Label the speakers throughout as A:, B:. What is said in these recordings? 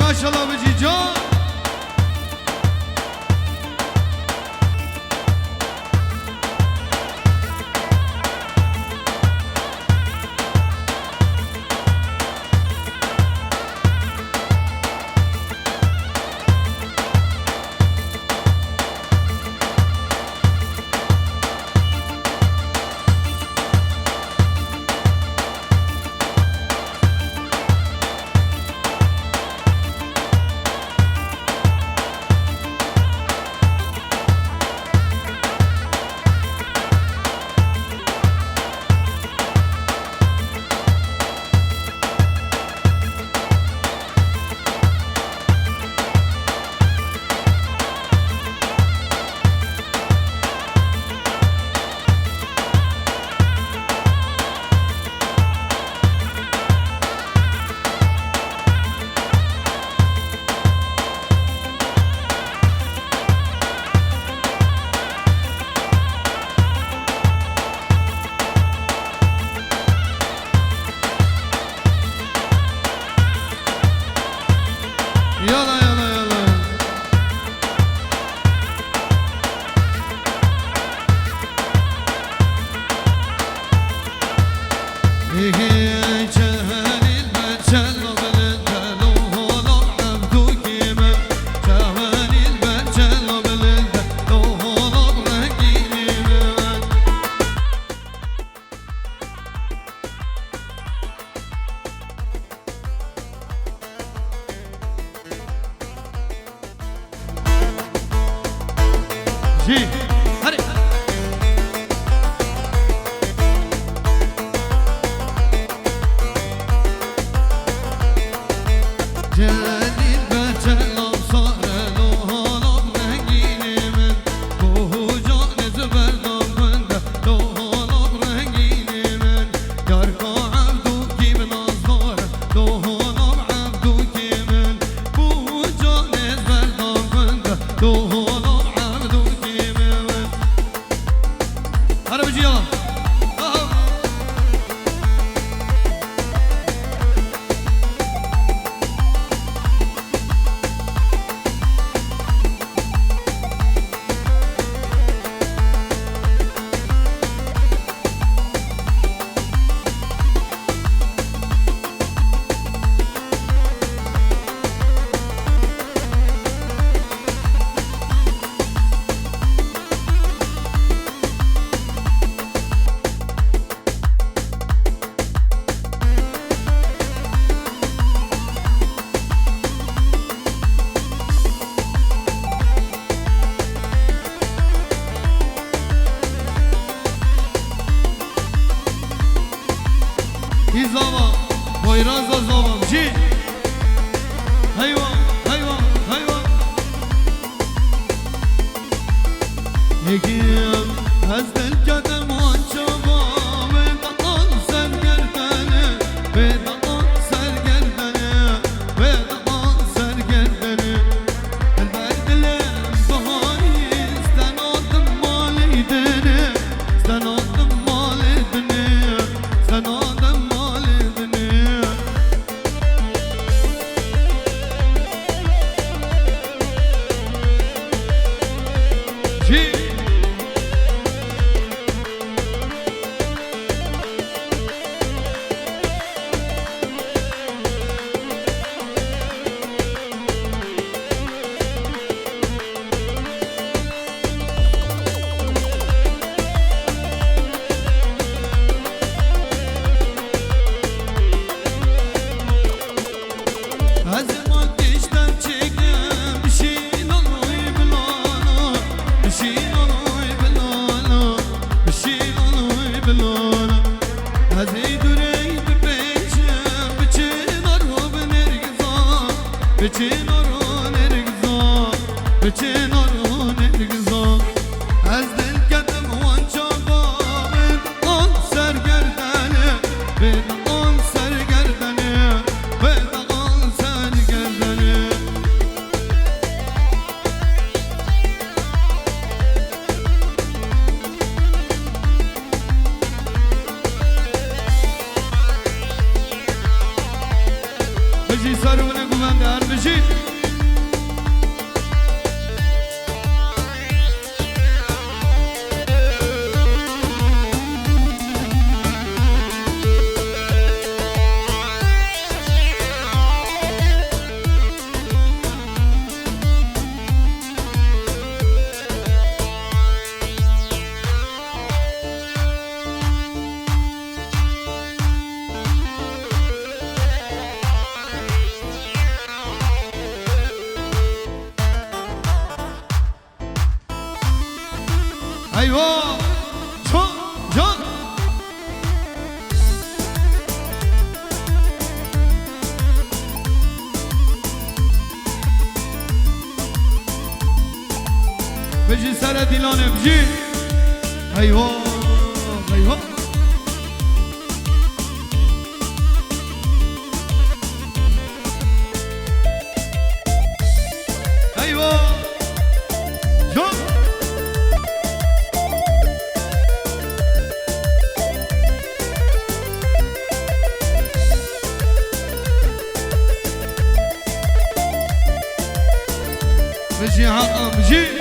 A: ماشاءالله بجی جان يلا يلا يلا إيه جهل البجل بلده لو هو عبدك من جهل البجل بلده لو هو رقيل من جي هري جاني البجل وصار له هرب رقيل من وهو جان زبرد بنده له هرب رقيل من يركع عبدك من أصغر له هرب عبدك من وهو جان زبرد بنده له هرب عبدك من هرا بجي يلا زمان ويراز زمان جي هيوان هيوان هيوان يقيم هزد القدم والشباب بيضان سرقردني بيضان سرقردني بيضان سرقردني البردلين بهاني استنادم ماليدني استنادم ماليدني استنادم ايوه جان جان بجي سر ديلانه بجي ايوه ايوه ايوه جان بجي حقا بجي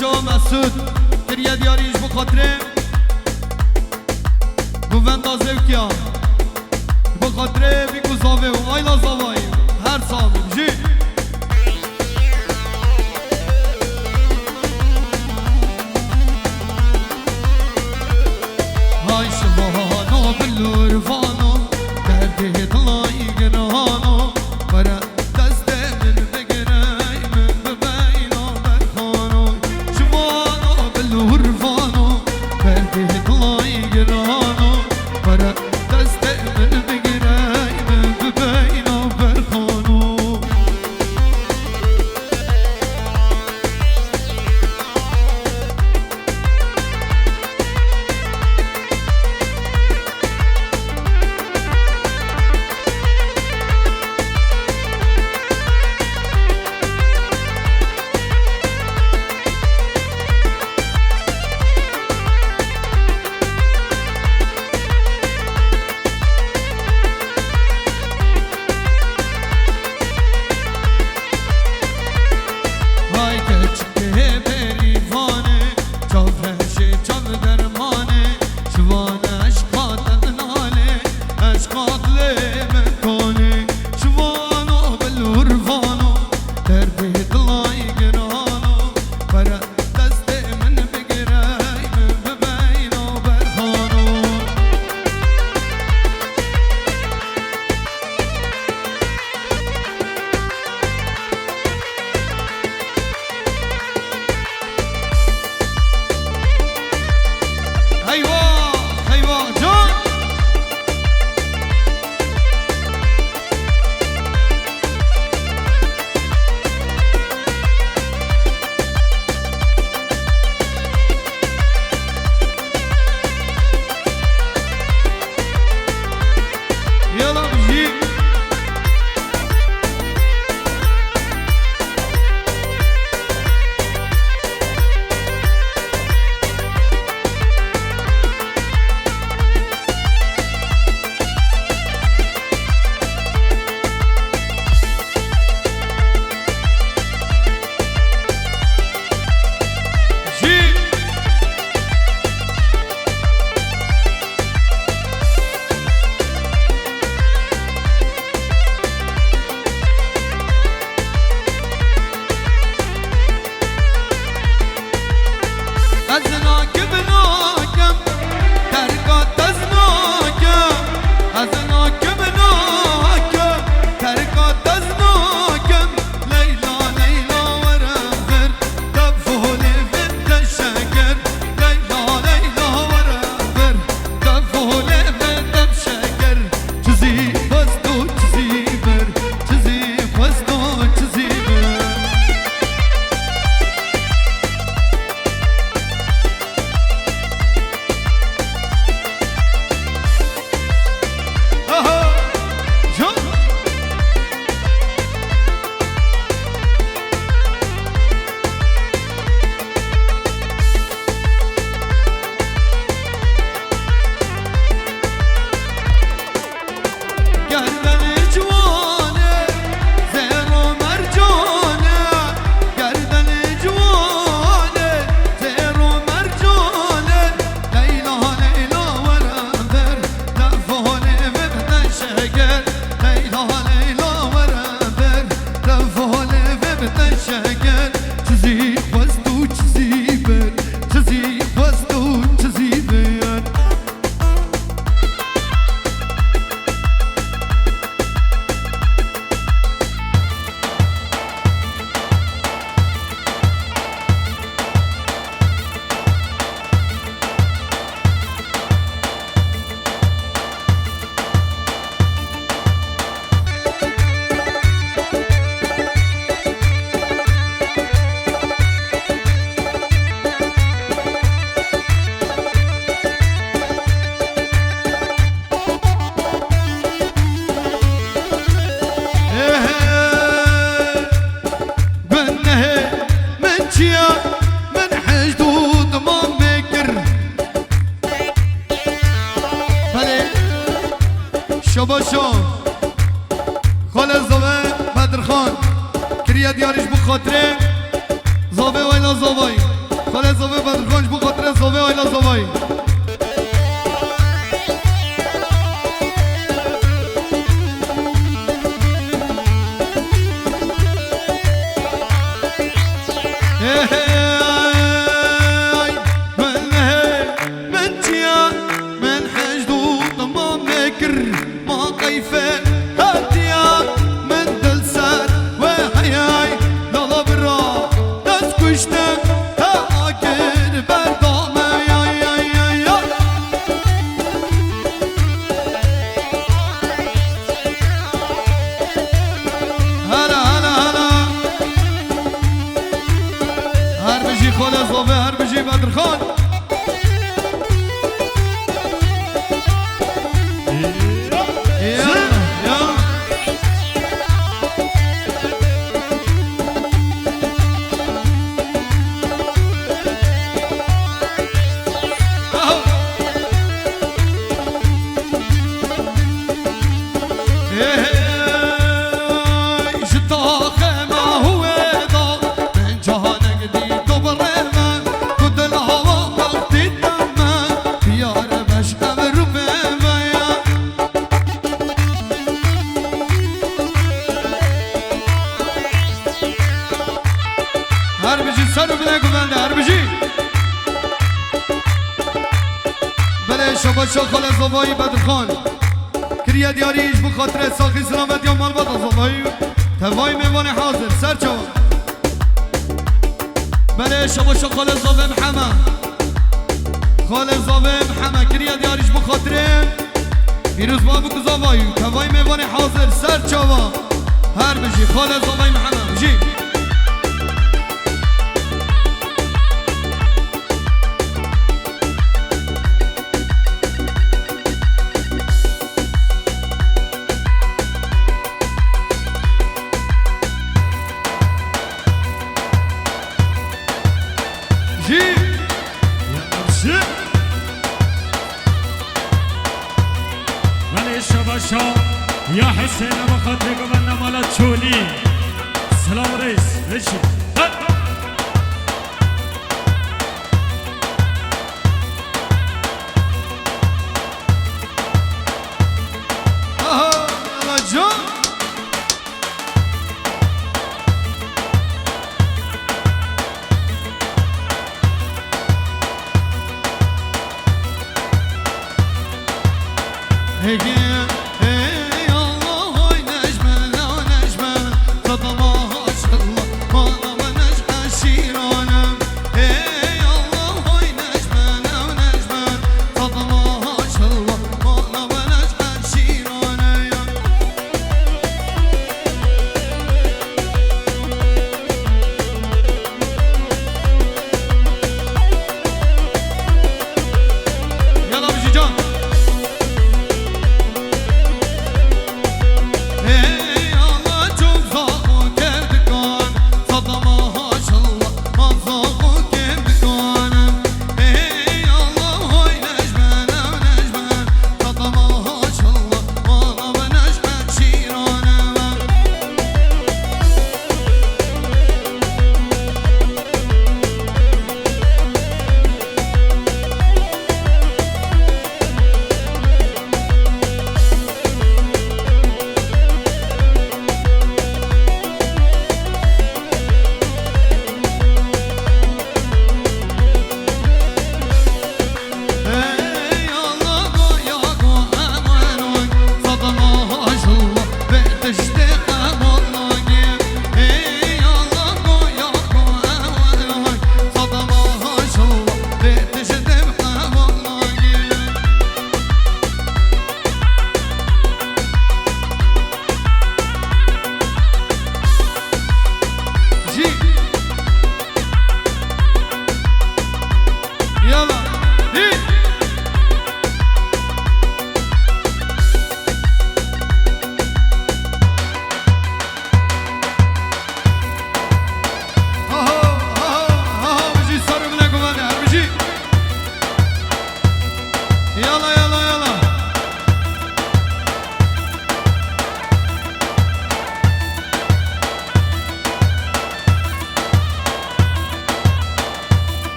A: شو مسعود تريا دياريش بخاطره گووندا زوکیا بخاطره بیگو زاوه و آیلا زاوایی هر سامی بجی های شبانا بلور فانا درده طلایی گرهانا برا دست من بگرای من ببینا برخانا شبانا بلور فانا درده طلایی گرهانا برا دست من بگرای من ببینا برخانا خاطر زاوه وایلا زاوایی خاله زاوه بدرخانش بو خاطر زاوه وایلا زاوایی خاله زاوه هر بجی بدرخان هر بجی سر و بله گوونده هر بجی بله شبا شاخال زوایی بدرخان کریه دیاریش بخاطر ساخی سلامت یا مال بات زوایی توای میوان حاضر سر چوا بله شبا شاخال زوای محمد خال زوای محمد کریه دیاریش بخاطر پیروز بابو کزوایی توای میوان حاضر سر چوا هر بجی خال زوای محمد بجی
B: يا حسين ابو خاطرك ومنا مالا تشولي سلام رئيس ماشي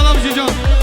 A: بابجی جان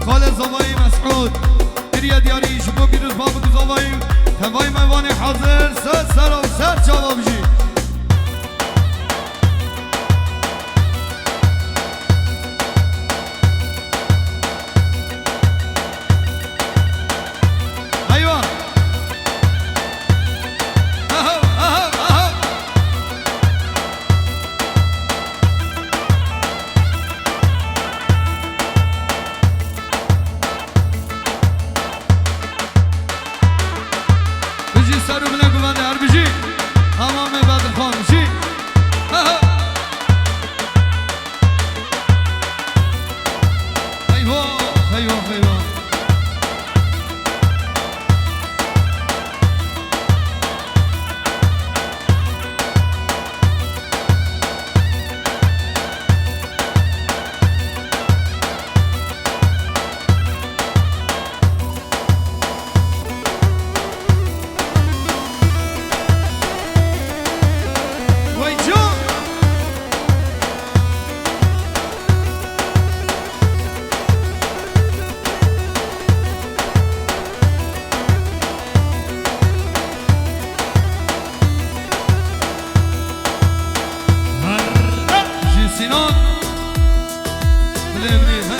A: خالد زوایی مسعود گریه دیاری شبو بیروز بابو زوایی توای موانی حاضر سر و سر جواب جی سرو بنا گوانده هر بجی همام بدر خانشی خیوه خیوه خیوه سینان بلمنی ها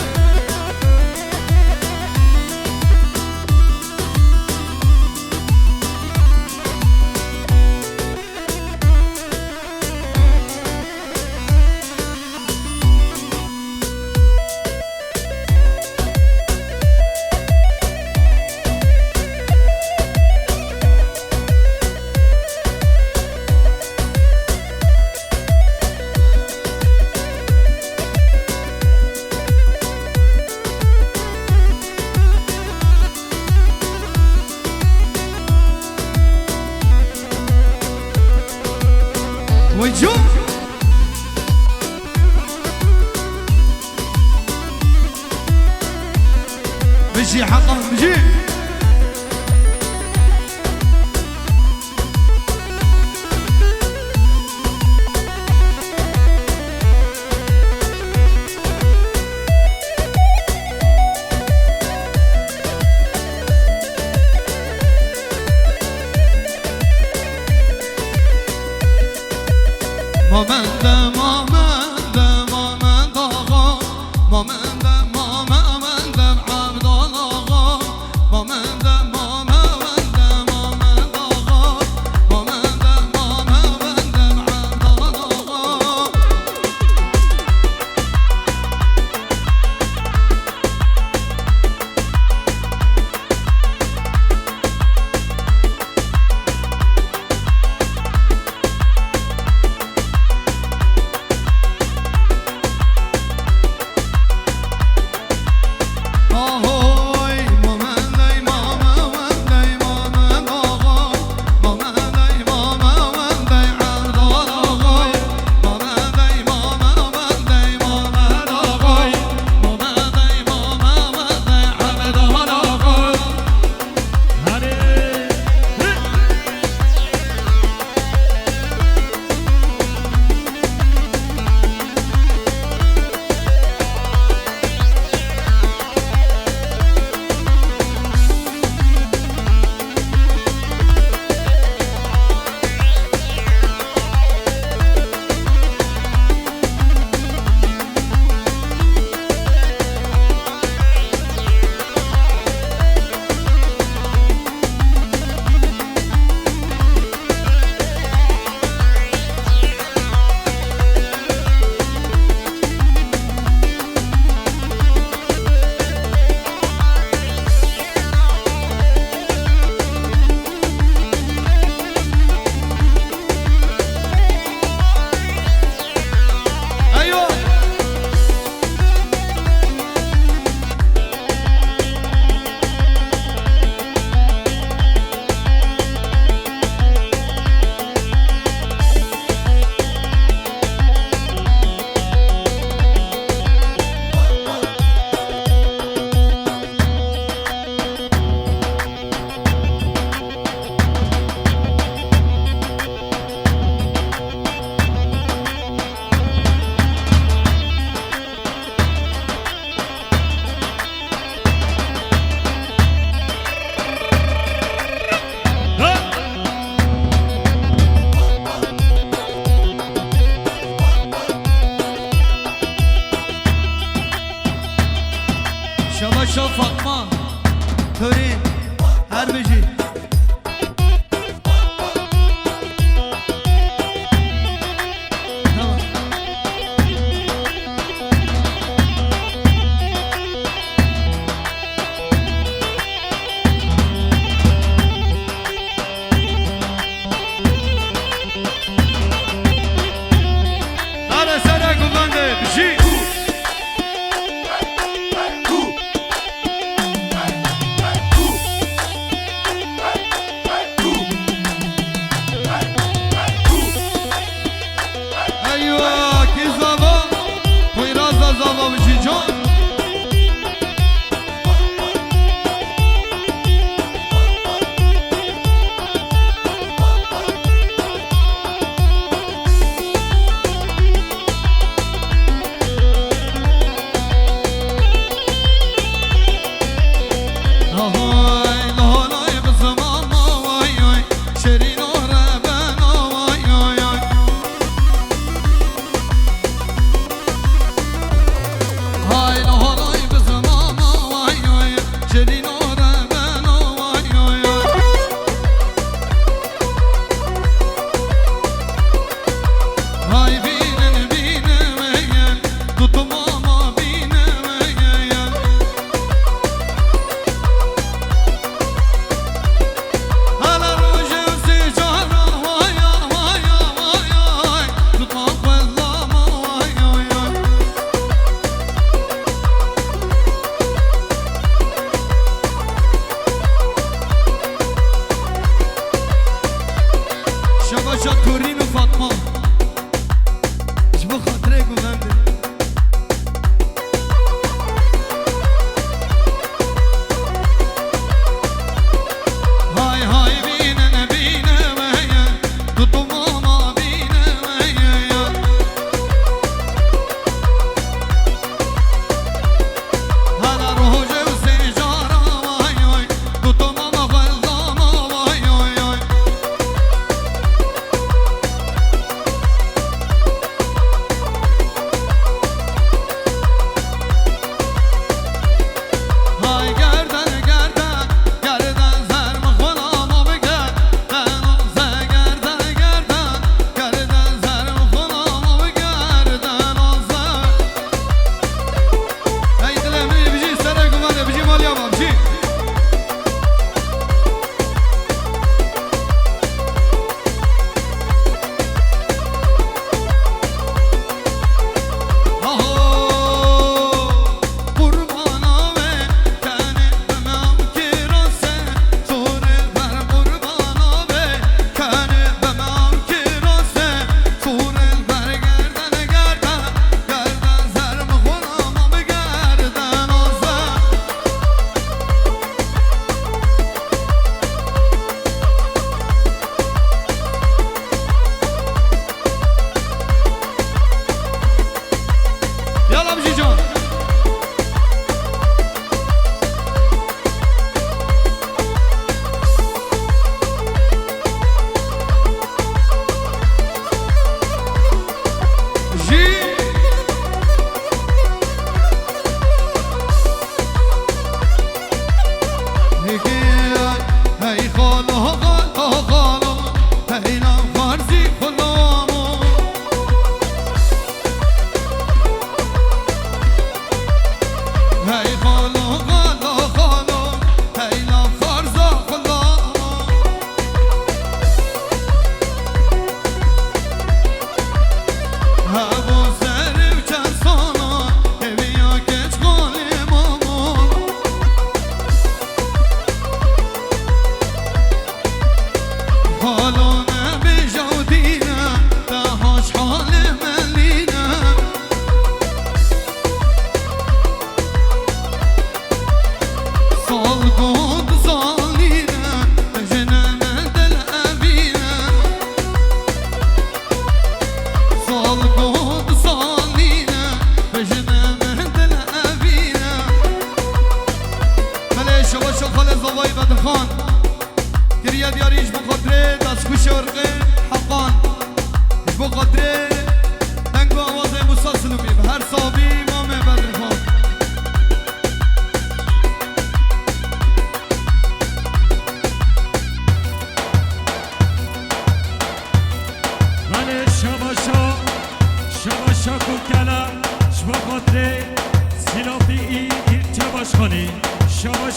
A: ويجو بيجي حقه بيجي آها تورین هر بجی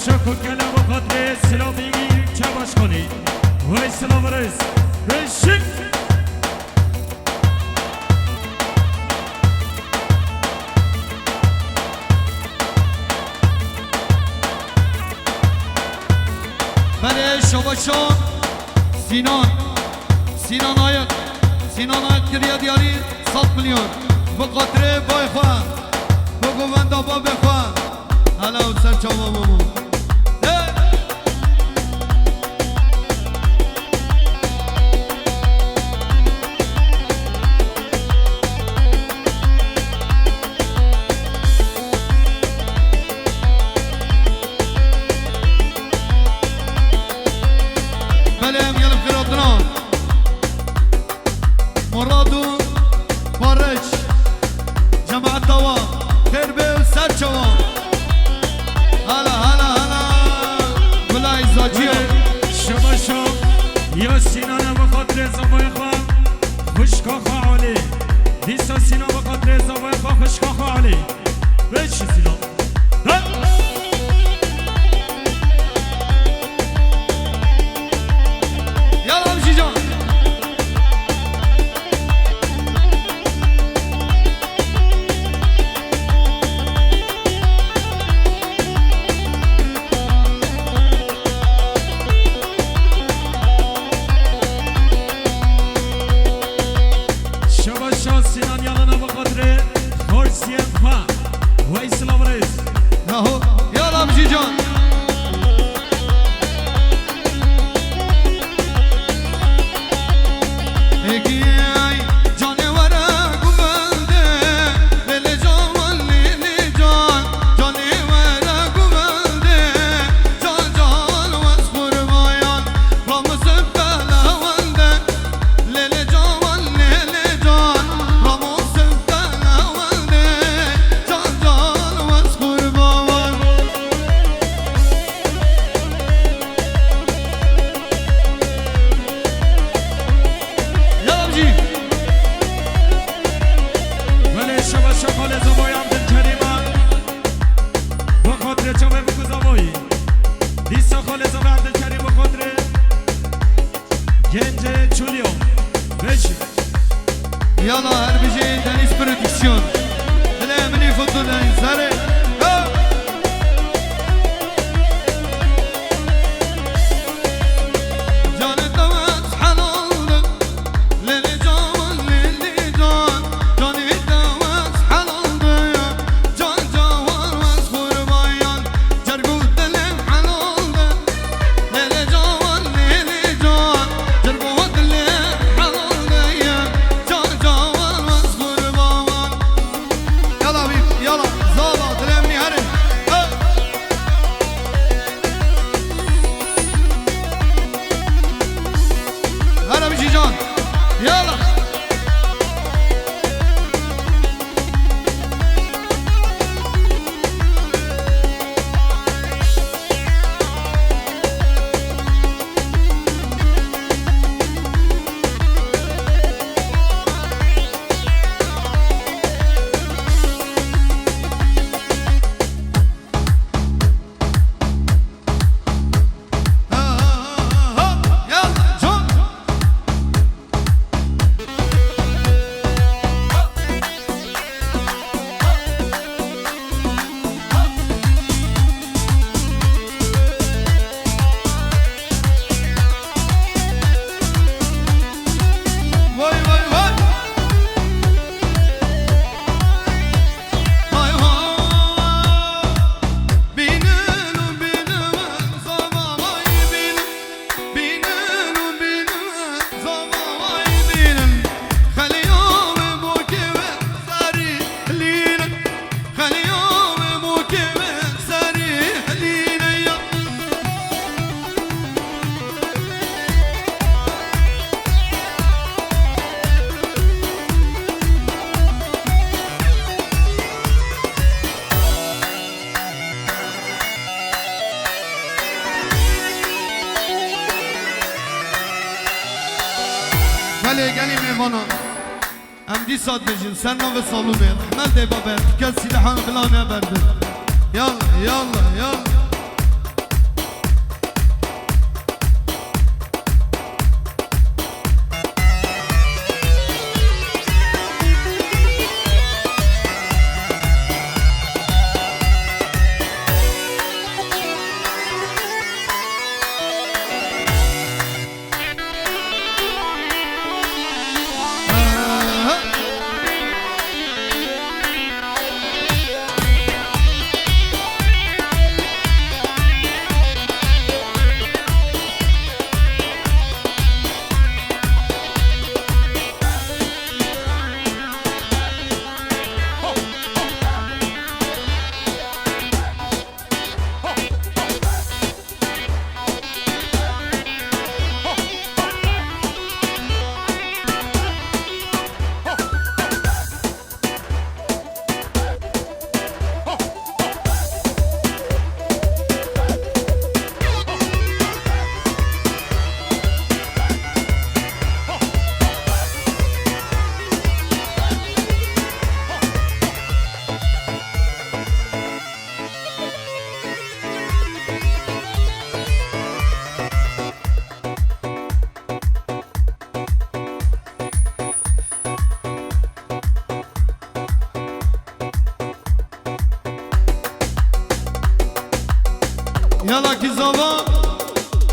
B: شکو گله و خاطر سلام بگیر چواش کنی وی سلام رس بشین
A: بله شباشان سینان آیت گریه دیاری 100 میلیون بخاطر بای خواه بگوند آبا بخواه حالا او سر چاوا بمون مرادو بارش جماعت دوا خیر به سر چوا هلا گلای زاجیو
B: شما شما یا سینانه بخاطر زبای خواه خوشکا خواه عالی دیسا سینا بخاطر زبای خواه خوشکا خواه عالی بچی سینا
A: یالا همشی جان
B: سینان یالنا بخاطر خورسیه خواه و اسلام رئیس
A: یالا همشی جان Yalla her bir şeyin deniz prodüksiyon Dilemini fotoğrafın sarı گلی میوانا امدی ساد بجین سرنا و سالونه رحمت بابا کسی لحان بلا نبرده یالا يلا كي زمان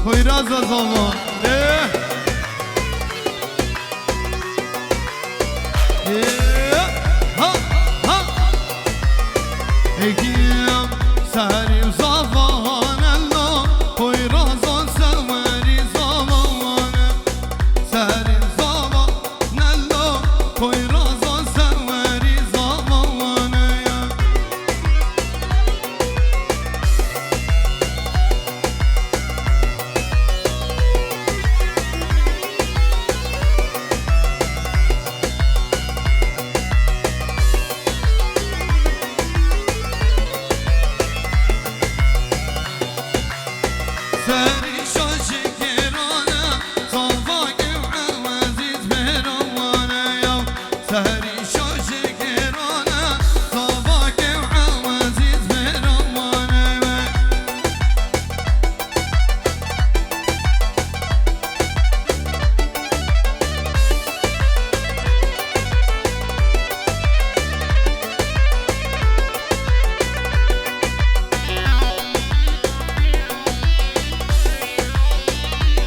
A: خوي رازا زمان ايه ايه ها ها ايكيم سهري وزمان الله خوي رازا سواري زمان سهري زمان الله خوي رازا سواري زمان سهري شوشي كيرانا صفاك وعوازيز بهروانا يا سهري شوشي كيرانا صفاك وعوازيز بهروانا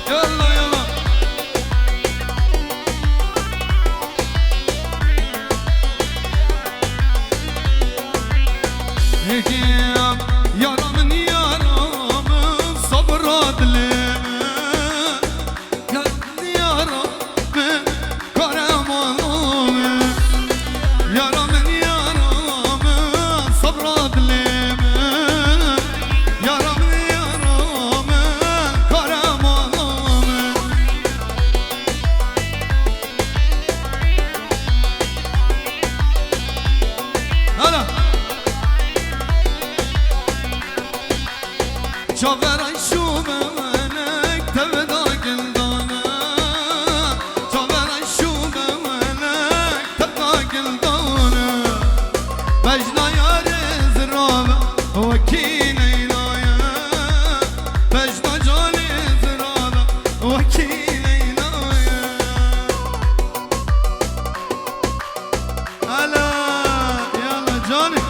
A: يلا يلا هيك يا رامن يا رامن صبر دلم يا رامن كرم الله يا رامن يا رامن صبر دلم يا رامن يا رامن كرم الله هلا شوفر الشوم منك تبدا قلدانا شوفر الشوم منك تبدا قلدانا بجنا يا رزرابة وكينا إلايا بجنا جالي زرابة وكينا إلايا هلا يلا جاني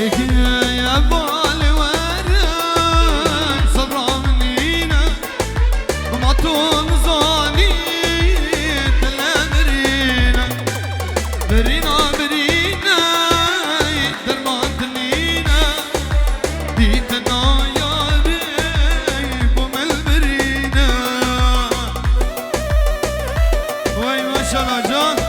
A: يا بالي ورد صبرا منينا وما طول زاني تلامرينا برينا برينا درمان تنينا ديتنا يا ريب ومل برينا وي ما شاء الله جان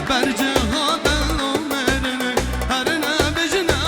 A: برجه ها دل و مرنه هر نبجنه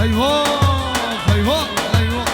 A: ايوه ايوه ايوه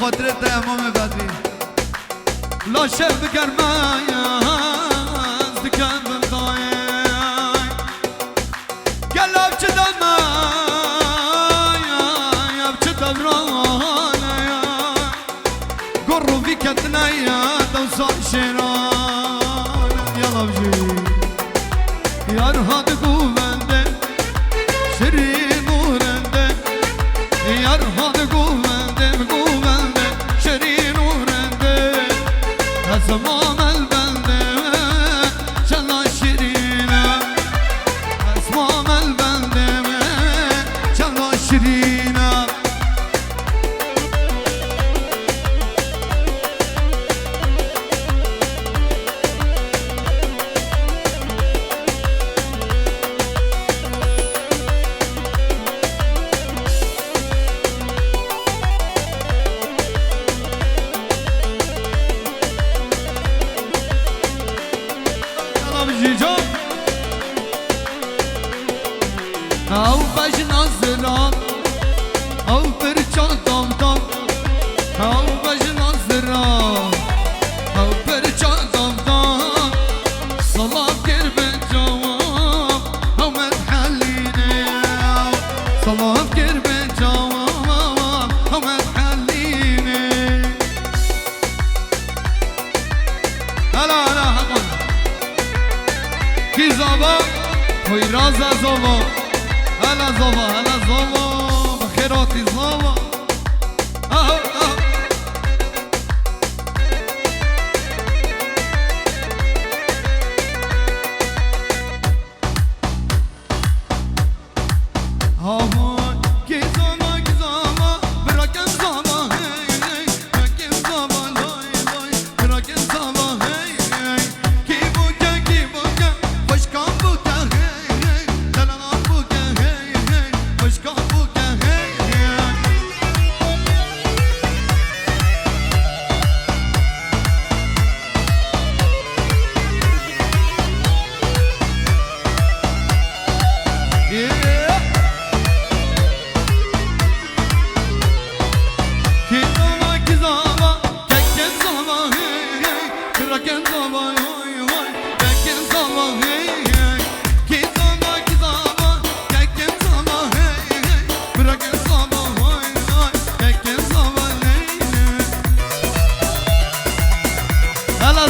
A: خاطرت امام بدری لاشه بگرمای از دکن بمدای گلاب چه دمای اب چه دورانای گرو وی کتنای دوسان شیران یلا بجی یار هاد گوونده شیرین مورنده یار هاد گوونده اسمام البنده چلا شیرینه اسمام البنده چلا شیرینه او بجنا زرا او برچا دام دام او بجنا زرا او برچا دام دام صلاة كرب جواب او متحليني صلاة كرب جواب او متحليني هلا هلا حقا كي زابا خوي رازا زابا هلا زابا هلا زابا بخيراتي زابا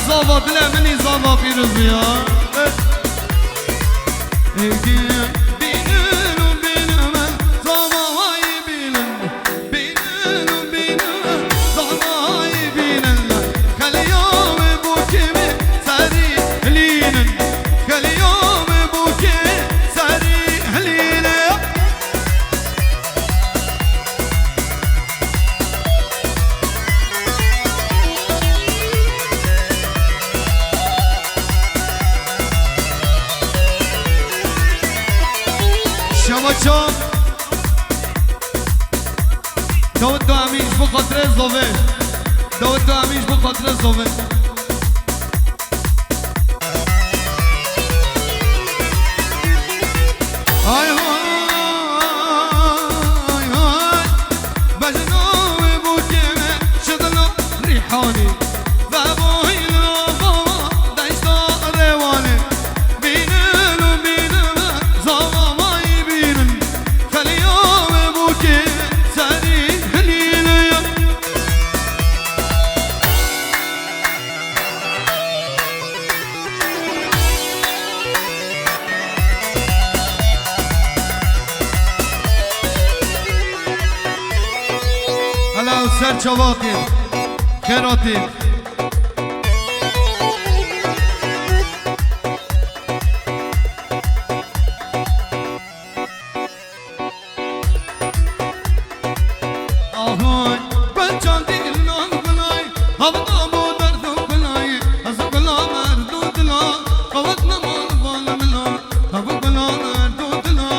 A: زابا دل منی زابا پیروز بیا بینن و بینم زابا های بینن بینن و بینم زابا های بینن خلیام بو کمی سری هلینن خلیام بو کمی سری هلینن شباچان داود تو همیش بخاطر زوه داود تو همیش بخاطر زوه آی های های بجنوه بوکمه شدنا ریحانی و بوهی لابا دشتا روانه بینن و بینم زاما هلا سر چواقی خیراتی آهای بچان دیل نام بلای هفتا بو دردو بلای از بلا مردو دلا قوت نمال بال ملا هفو بلا مردو دلا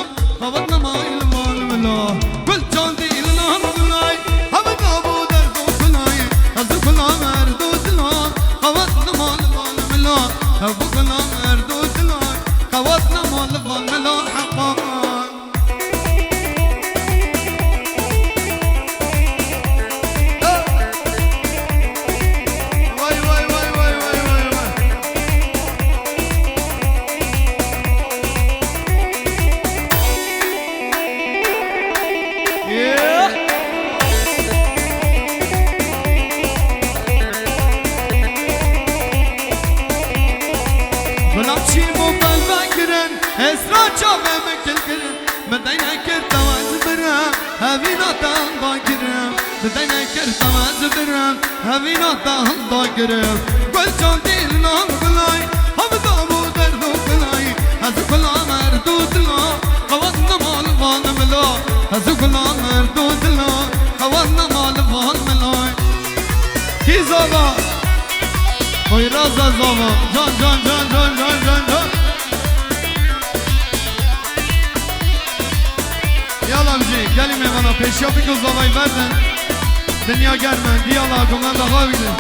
A: قوت نمال بال ملا بچان دیل نام بلای هفو كلام اردود لون قوتنا مال ظلملون حقا واي واي واي واي واي واي بلاتشي مو بالباكرن اسرا چاوه مكل کرن بدينا كر تواز برام هاوينا تان باكرم بدينا كر تواز برام هاوينا تان باكرم قل جان ديل نام بلاي هم دابو دردو بلاي هزو كلا مردو دلا قواتنا مال فان ملا هزو كلا مردو دلا قواتنا مال فان ملاي كي زابا وي رازا زابا جان جان جان جان جان جان جان يلا بجي قالي ميمانا پیشیا بگو زابای بردن دنیا گرمه دیالا گمان دخوا بگیدن